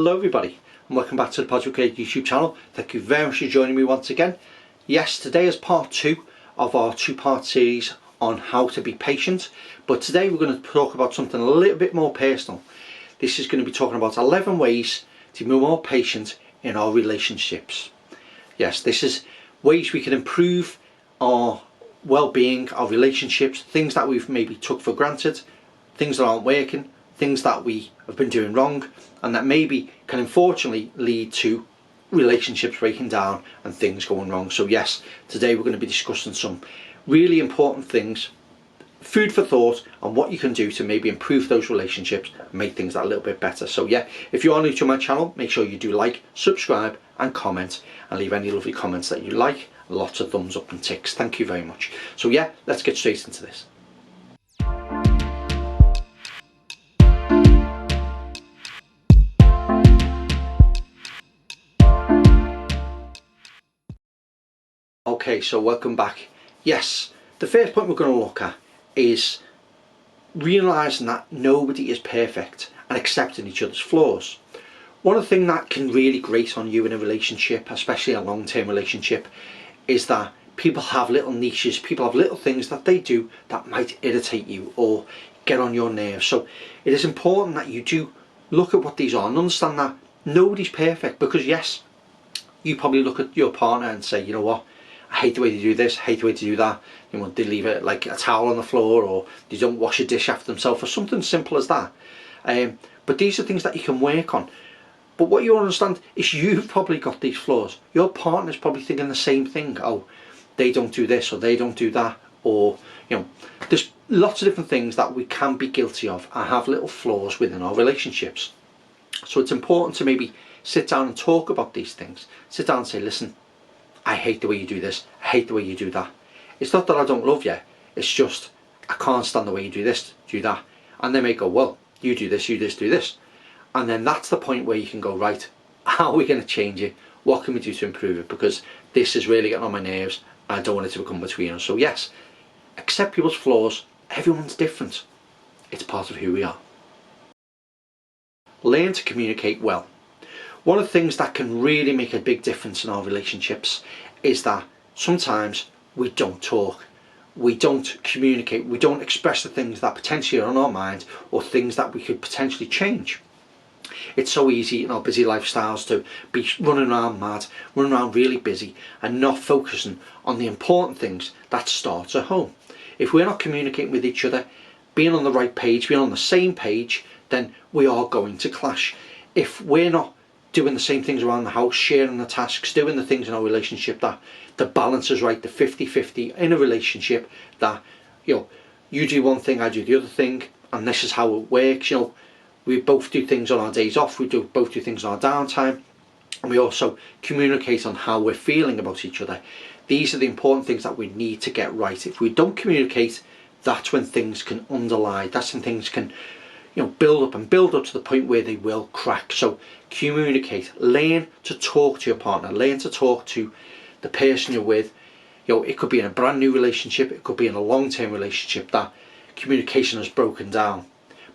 Hello everybody and welcome back to the Positive Creator YouTube channel. Thank you very much for joining me once again. Yes, today is part 2 of our 2-part series on how to be patient, but today we're going to talk about something a little bit more personal. This is going to be talking about 11 ways to be more patient in our relationships. Yes, this is ways we can improve our well-being, our relationships, things that we've maybe took for granted, things that aren't working, things that we have been doing wrong, and that maybe can unfortunately lead to relationships breaking down and things going wrong. So yes, today we're going to be discussing some really important things, food for thought, on what you can do to maybe improve those relationships and make things that little bit better. So yeah, if you are new to my channel, make sure you do like, subscribe and comment, and leave any lovely comments that you like. Lots of thumbs up and ticks. Thank you very much. So yeah, let's get straight into this. Okay, so welcome back. Yes, the first point we're going to look at is realising that nobody is perfect and accepting each other's flaws. One of the things that can really grate on you in a relationship, especially a long-term relationship, is that people have little niches, people have little things that they do that might irritate you or get on your nerves. So it is important that you do look at what these are and understand that nobody's perfect, because yes, you probably look at your partner and say, you know what, I hate the way they do this, I hate the way they do that. You know, they leave it like a towel on the floor, or they don't wash a dish after themselves, or something simple as that. But these are things that you can work on. But what you understand is you've probably got these flaws. Your partner's probably thinking the same thing. Oh, they don't do this, or they don't do that, or you know, there's lots of different things that we can be guilty of and have little flaws within our relationships. So it's important to maybe sit down and talk about these things. Sit down and say, listen, I hate the way you do this, I hate the way you do that. It's not that I don't love you, it's just I can't stand the way you do this, do that. And they may go, well, you do this, you do this. And then that's the point where you can go, right, how are we going to change it? What can we do to improve it? Because this is really getting on my nerves. I don't want it to become between us. So yes, accept people's flaws. Everyone's different. It's part of who we are. Learn to communicate well. One of the things that can really make a big difference in our relationships is that sometimes we don't talk, we don't communicate, we don't express the things that potentially are on our mind, or things that we could potentially change. It's so easy in our busy lifestyles to be running around mad, running around really busy, and not focusing on the important things that start at home. If we're not communicating with each other, being on the right page, being on the same page, then we are going to clash. If we're not doing the same things around the house, sharing the tasks, doing the things in our relationship, that the balance is right, the 50-50 in a relationship, that you know, you do one thing, I do the other thing, and this is how it works. You know, we both do things on our days off, we both do things on our downtime, and we also communicate on how we're feeling about each other. These are the important things that we need to get right. If we don't communicate, that's when things can underlie, that's when things can, you know, build up to the point where they will crack. So communicate, learn to talk to your partner, learn to talk to the person you're with. You know, it could be in a brand new relationship, it could be in a long-term relationship that communication has broken down.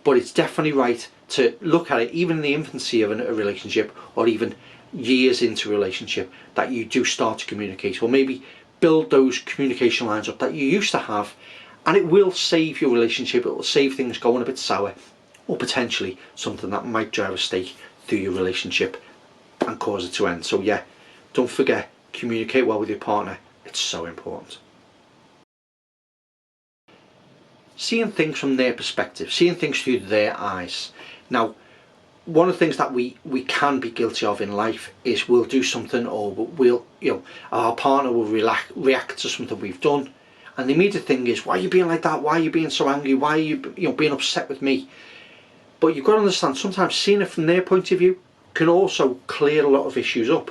But it's definitely right to look at it, even in the infancy of a relationship, or even years into a relationship, that you do start to communicate, or maybe build those communication lines up that you used to have, and it will save your relationship, it will save things going a bit sour, or potentially something that might drive a stake through your relationship and cause it to end. So yeah, don't forget, communicate well with your partner. It's so important. Seeing things from their perspective, seeing things through their eyes. Now, one of the things that we can be guilty of in life is we'll do something, or we'll, you know, our partner will react to something we've done, and the immediate thing is, why are you being like that? Why are you being so angry? Why are you, you know, being upset with me? But you've got to understand, sometimes seeing it from their point of view can also clear a lot of issues up,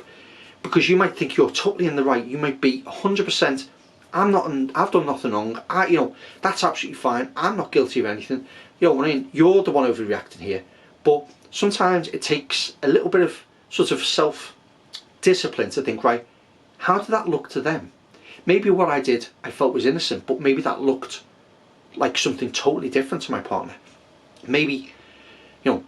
because you might think you're totally in the right. You might be 100%, I've done nothing wrong. You know, that's absolutely fine. I'm not guilty of anything. You know what I mean? You're the one overreacting here. But sometimes it takes a little bit of sort of self-discipline to think, right, how did that look to them? Maybe what I did I felt was innocent, but maybe that looked like something totally different to my partner. Maybe, you know,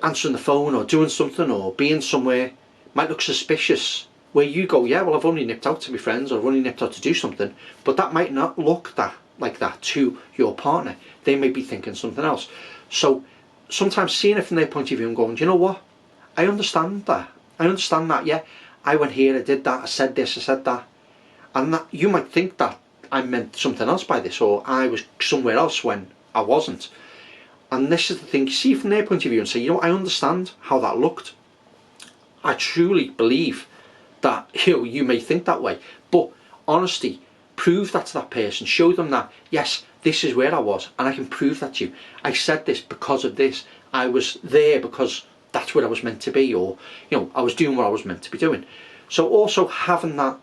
answering the phone or doing something or being somewhere might look suspicious, where you go, yeah, well, I've only nipped out to be friends, or I've only nipped out to do something, but that might not look like that to your partner. They may be thinking something else. So sometimes seeing it from their point of view and going, do you know what, I understand that, yeah, I went here, I did that, I said this, I said that, and that you might think that I meant something else by this, or I was somewhere else when I wasn't. And this is the thing, see from their point of view and say, you know, I understand how that looked. I truly believe that, you know, you may think that way, but honesty, prove that to that person, show them that, yes, this is where I was, and I can prove that to you. I said this because of this. I was there because that's where I was meant to be, or, you know, I was doing what I was meant to be doing. So also having that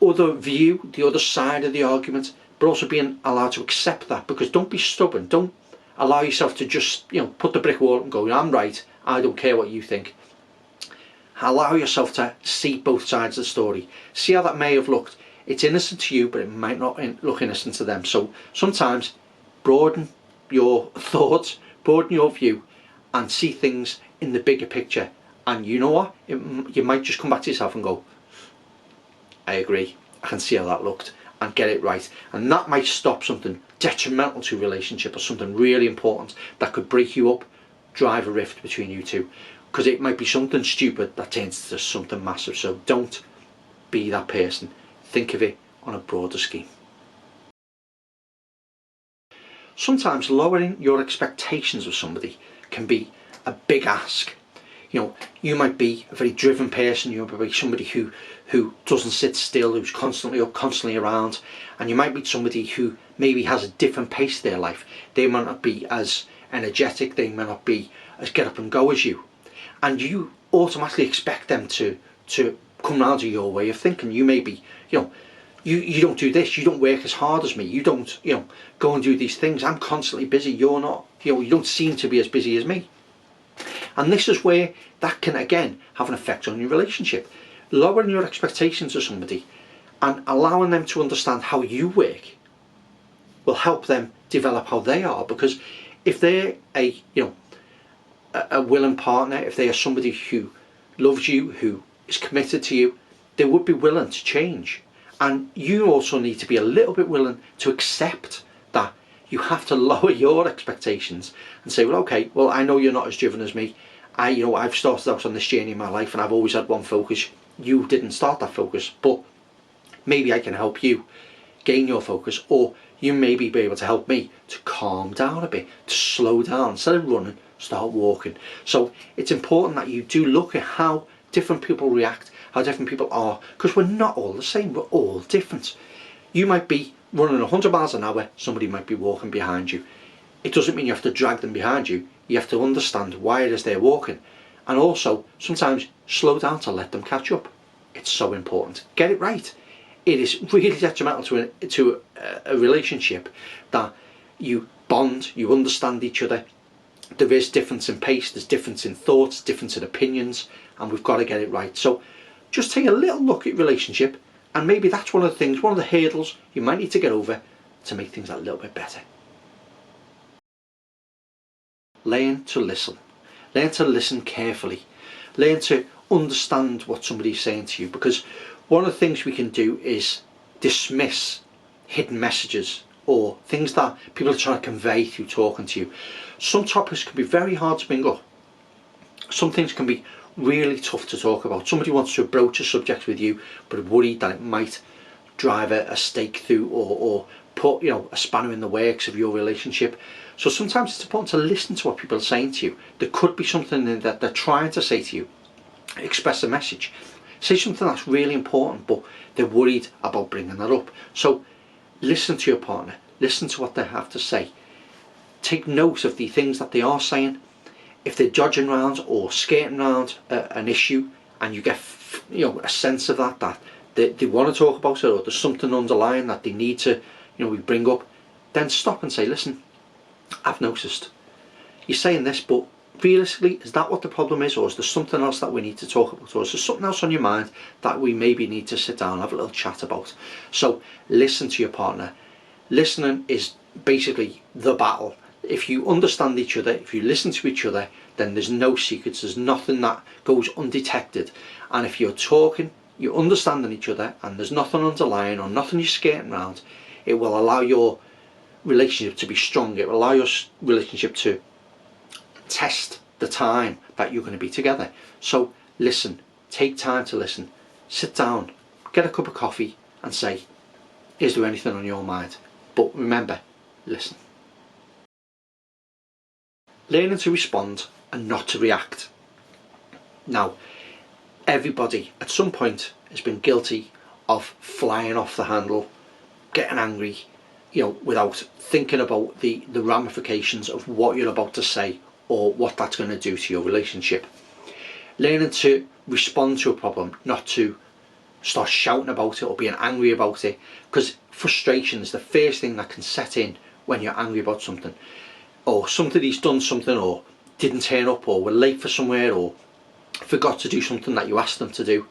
other view, the other side of the argument, but also being allowed to accept that, because don't be stubborn. Don't allow yourself to just, you know, put the brick wall and go, I'm right, I don't care what you think. Allow yourself to see both sides of the story. See how that may have looked. It's innocent to you, but it might not look innocent to them. So sometimes broaden your thoughts, broaden your view, and see things in the bigger picture. And you know what? You might just come back to yourself and go, I agree, I can see how that looked, and get it right. And that might stop something detrimental to a relationship, or something really important that could break you up, drive a rift between you two. Because it might be something stupid that turns into something massive. So don't be that person. Think of it on a broader scheme. Sometimes lowering your expectations of somebody can be a big ask. You know, you might be a very driven person, you might be somebody who doesn't sit still, who's constantly up, constantly around, and you might be somebody who maybe has a different pace to their life. They might not be as energetic, they might not be as get up and go as you. And you automatically expect them to come round to your way of thinking. You may be, you know, you don't do this, you don't work as hard as me, you don't, you know, go and do these things, I'm constantly busy, you're not, you know, you don't seem to be as busy as me. And this is where that can again have an effect on your relationship. Lowering your expectations of somebody and allowing them to understand how you work will help them develop how they are. Because if they're a willing partner, if they are somebody who loves you, who is committed to you, they would be willing to change. And you also need to be a little bit willing to accept that you have to lower your expectations and say, well, okay, well, I know you're not as driven as me. I've started out on this journey in my life and I've always had one focus. You didn't start that focus, but maybe I can help you gain your focus, or you maybe be able to help me to calm down a bit, to slow down. Instead of running, start walking. So it's important that you do look at how different people react, how different people are, because we're not all the same, we're all different. You might be running 100 miles an hour, somebody might be walking behind you. It doesn't mean you have to drag them behind you. You have to understand why it is they're walking, and also sometimes slow down to let them catch up. It's so important. Get it right. It is really detrimental to a relationship that you bond, you understand each other. There is difference in pace, there's difference in thoughts, difference in opinions, and we've got to get it right. So just take a little look at relationship, and maybe that's one of the things, one of the hurdles you might need to get over to make things a little bit better. Learn to listen. Learn to listen carefully. Learn to understand what somebody's saying to you, because one of the things we can do is dismiss hidden messages or things that people are trying to convey through talking to you. Some topics can be very hard to bring up. Some things can be really tough to talk about. Somebody wants to broach a subject with you but are worried that it might drive a stake through or put, you know, a spanner in the works of your relationship. So sometimes it's important to listen to what people are saying to you. There could be something that they're trying to say to you. Express a message. Say something that's really important, but they're worried about bringing that up. So listen to your partner. Listen to what they have to say. Take note of the things that they are saying. If they're dodging around or skating around an issue, and you get, you know, a sense of that they want to talk about it, or there's something underlying that they need to, you know, we bring up, then stop and say, listen, I've noticed you're saying this, but realistically, is that what the problem is, or is there something else that we need to talk about, or is there something else on your mind that we maybe need to sit down and have a little chat about? So listen to your partner. Listening is basically the battle. If you understand each other, if you listen to each other, then there's no secrets, there's nothing that goes undetected. And if you're talking, you're understanding each other, and there's nothing underlying or nothing you're skating around, it will allow your relationship to be strong. It will allow your relationship to test the time that you're going to be together. So listen, take time to listen, sit down, get a cup of coffee and say, is there anything on your mind? But remember, listen. Learning to respond and not to react. Now, everybody at some point has been guilty of flying off the handle, getting angry, without thinking about the ramifications of what you're about to say or what that's going to do to your relationship. Learning to respond to a problem, not to start shouting about it or being angry about it, because frustration is the first thing that can set in when you're angry about something, or somebody's done something or didn't turn up, or were late for somewhere, or forgot to do something that you asked them to do.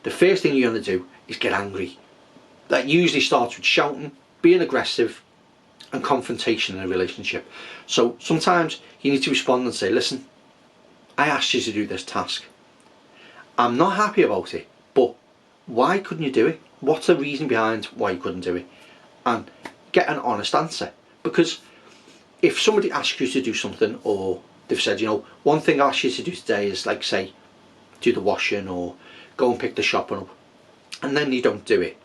The first thing you're going to do is get angry. That usually starts with shouting, being aggressive and confrontation in a relationship. So sometimes you need to respond and say, listen, I asked you to do this task. I'm not happy about it, but why couldn't you do it? What's the reason behind why you couldn't do it? And get an honest answer. Because if somebody asks you to do something, or they've said, one thing I asked you to do today is, like, say, do the washing or go and pick the shopping up, and then you don't do it,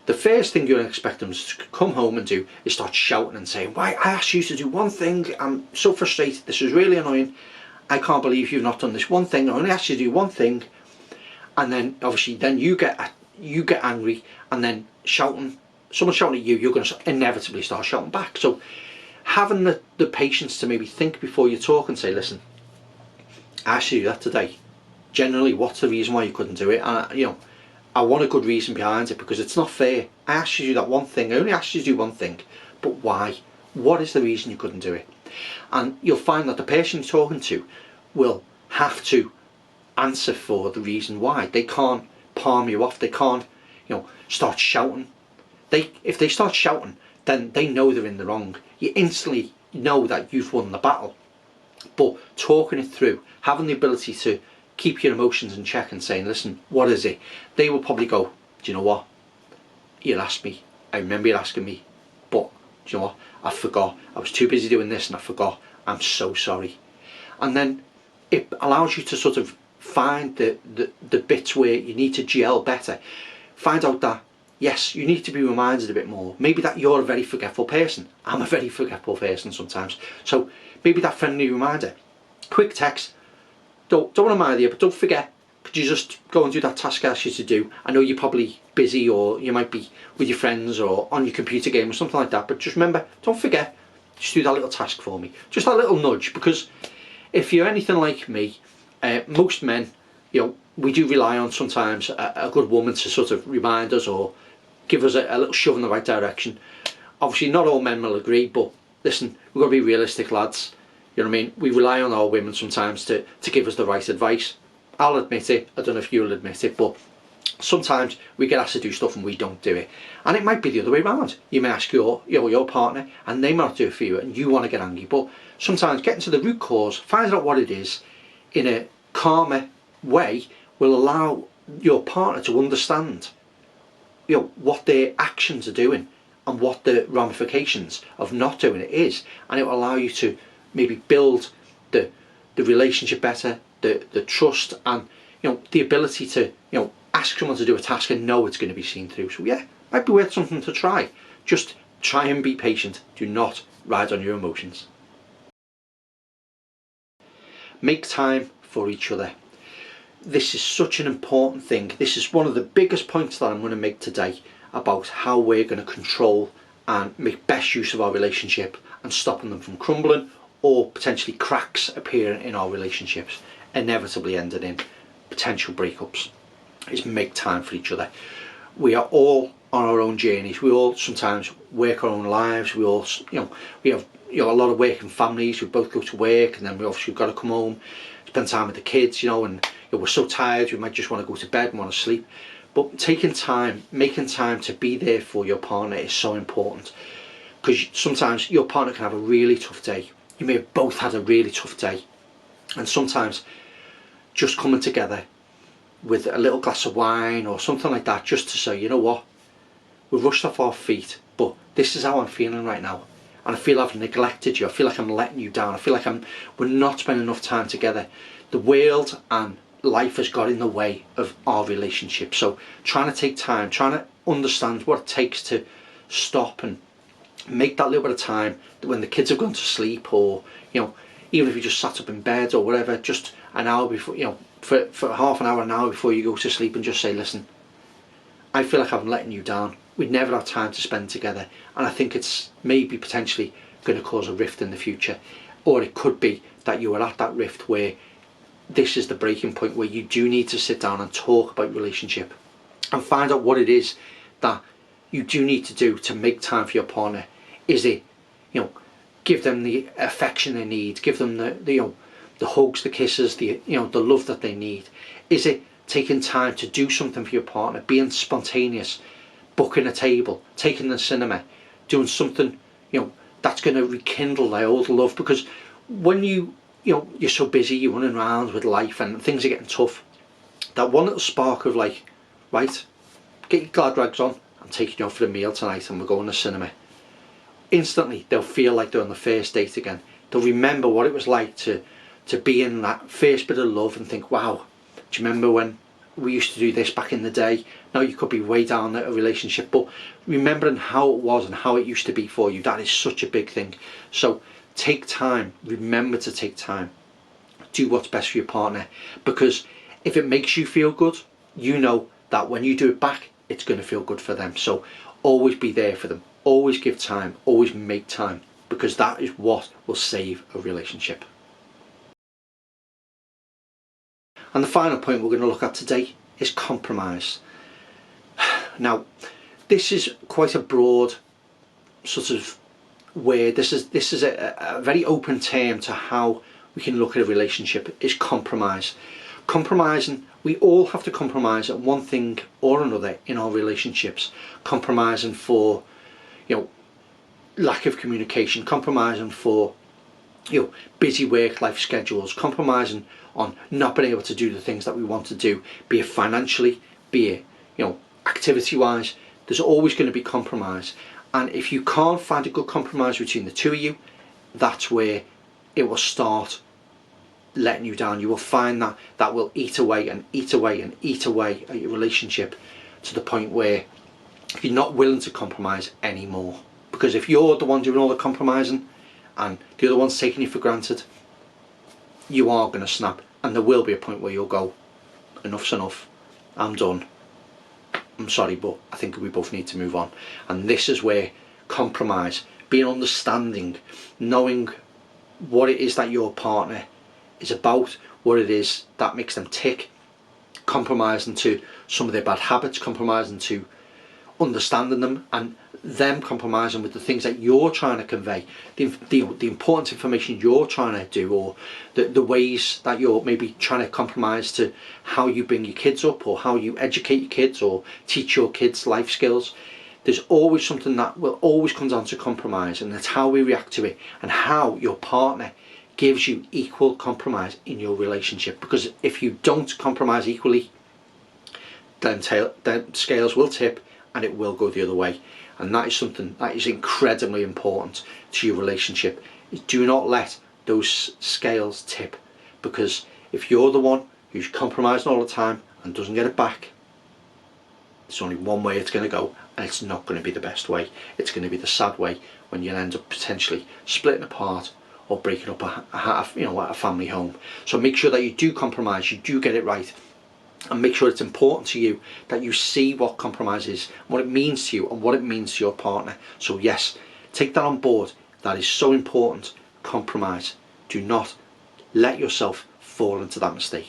the first thing you're expect them to come home and do is start shouting and saying, why, I asked you to do one thing, I'm so frustrated, this is really annoying, I can't believe you've not done this one thing, I only asked you to do one thing. And then obviously then you get angry, and then someone shouting at you, you're going to inevitably start shouting back. So having the patience to maybe think before you talk and say, listen, I asked you to do that today. Generally, what's the reason why you couldn't do it? And I want a good reason behind it, because it's not fair. I asked you to do that one thing, I only asked you to do one thing, but why? What is the reason you couldn't do it? And you'll find that the person you're talking to will have to answer for the reason why. They can't palm you off, they can't start shouting. If they start shouting, then they know they're in the wrong. You instantly know that you've won the battle. But talking it through, having the ability to keep your emotions in check and saying, listen, what is it? They will probably go, do you know what, you asked me, I remember you asking me, but do you know what, I forgot, I was too busy doing this and I forgot, I'm so sorry. And then it allows you to sort of find the bits where you need to gel better. Find out that, yes, you need to be reminded a bit more. Maybe that you're a very forgetful person. I'm a very forgetful person sometimes. So maybe that friendly reminder, quick text, don't want to mind you, but don't forget, could you just go and do that task I asked you to do? I know you're probably busy, or you might be with your friends or on your computer game or something like that, but just remember, don't forget, just do that little task for me. Just that little nudge, because if you're anything like me, most men, we do rely on sometimes a good woman to sort of remind us or give us a little shove in the right direction. Obviously not all men will agree, but listen, we've got to be realistic, lads. You know what I mean? We rely on our women sometimes to give us the right advice. I'll admit it, I don't know if you'll admit it, but sometimes we get asked to do stuff and we don't do it. And it might be the other way around. You may ask your partner and they might not do it for you and you want to get angry. But sometimes getting to the root cause, finding out what it is in a calmer way will allow your partner to understand what their actions are doing and what the ramifications of not doing it is. And it will allow you to maybe build the relationship better, the trust, and the ability to ask someone to do a task and know it's going to be seen through. So yeah, might be worth something to try. Just try and be patient. Do not ride on your emotions. Make time for each other. This is such an important thing. This is one of the biggest points that I'm going to make today about how we're going to control and make best use of our relationship and stopping them from crumbling or potentially cracks appearing in our relationships, inevitably ending in potential breakups. Is make time for each other. We are all on our own journeys. We all sometimes work our own lives. We all, we have a lot of working families. We both go to work, and then we obviously got to come home, spend time with the kids, and we're so tired. We might just want to go to bed and want to sleep. But taking time, making time to be there for your partner is so important, because sometimes your partner can have a really tough day. You may have both had a really tough day, And sometimes just coming together with a little glass of wine or something like that, just to say, you know what, we've rushed off our feet, but this is how I'm feeling right now, and I feel I've neglected you, I feel like I'm letting you down, I feel like we're not spending enough time together. The world and life has got in the way of our relationship, so trying to take time, trying to understand what it takes to stop and make that little bit of time when the kids have gone to sleep, or even if you just sat up in bed or whatever, just an hour before, for half an hour, an hour before you go to sleep, and just say, listen, I feel like I'm letting you down. We'd never have time to spend together, and I think it's maybe potentially going to cause a rift in the future. Or it could be that you are at that rift where this is the breaking point where you do need to sit down and talk about your relationship and find out what it is that you do need to do to make time for your partner. Is it, give them the affection they need, give them the hugs, the kisses, the love that they need? Is it taking time to do something for your partner, being spontaneous, booking a table, taking the cinema, doing something that's going to rekindle their old love? Because when you're so busy, you're running around with life and things are getting tough, that one little spark of like, right, get your glad rags on, I'm taking you out for a meal tonight and we're going to cinema, instantly they'll feel like they're on the first date again. They'll remember what it was like to be in that first bit of love and think, wow, do you remember when we used to do this back in the day? Now you could be way down a relationship, but remembering how it was and how it used to be for you, that is such a big thing. So take time, remember to take time, do what's best for your partner, because if it makes you feel good, you know that when you do it back, it's going to feel good for them. So always be there for them, always give time, always make time, because that is what will save a relationship. And the final point we're going to look at today is compromise. Now, this is quite a broad sort of word. This is a very open term to how we can look at a relationship, is compromise. Compromising, we all have to compromise at one thing or another in our relationships. Compromising for, lack of communication, compromising for, busy work-life schedules, compromising on not being able to do the things that we want to do, be it financially, be it, activity-wise. There's always going to be compromise. And if you can't find a good compromise between the two of you, that's where it will start letting you down. You will find that will eat away and eat away and eat away at your relationship, to the point where you're not willing to compromise anymore. Because if you're the one doing all the compromising and the other one's taking you for granted, you are going to snap, and there will be a point where you'll go, enough's enough, I'm done, I'm sorry, but I think we both need to move on. And this is where compromise, being understanding, knowing what it is that your partner is about, what it is that makes them tick, compromising to some of their bad habits, compromising to understanding them, and them compromising with the things that you're trying to convey, the important information you're trying to do, or the ways that you're maybe trying to compromise to how you bring your kids up, or how you educate your kids, or teach your kids life skills. There's always something that will always come down to compromise, and it's how we react to it, and how your partner gives you equal compromise in your relationship. Because if you don't compromise equally, then scales will tip and it will go the other way. And that is something that is incredibly important to your relationship. Do not let those scales tip, because if you're the one who's compromising all the time and doesn't get it back, there's only one way it's going to go, and it's not going to be the best way. It's going to be the sad way, when you'll end up potentially splitting apart or breaking up a family home. So make sure that you do compromise, you do get it right, and make sure it's important to you that you see what compromise is, what it means to you, and what it means to your partner. So yes, take that on board. That is so important. Compromise. Do not let yourself fall into that mistake.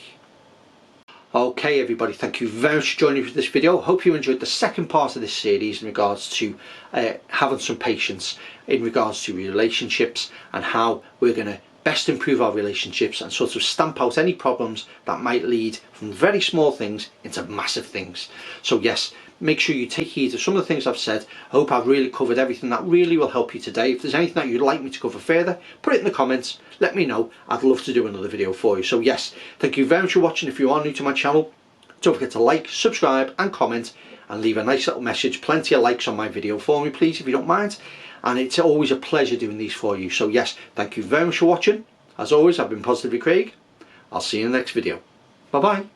Okay everybody, thank you very much for joining me for this video. Hope you enjoyed the second part of this series in regards to having some patience in regards to relationships, and how we're going to best improve our relationships and sort of stamp out any problems that might lead from very small things into massive things. So yes, make sure you take heed of some of the things I've said. I hope I've really covered everything that really will help you today. If there's anything that you'd like me to cover further, put it in the comments, let me know. I'd love to do another video for you. So yes, thank you very much for watching. If you are new to my channel, don't forget to like, subscribe and comment, and leave a nice little message. Plenty of likes on my video for me, please, if you don't mind. And it's always a pleasure doing these for you. So yes, thank you very much for watching. As always, I've been Positively Craig. I'll see you in the next video. Bye bye.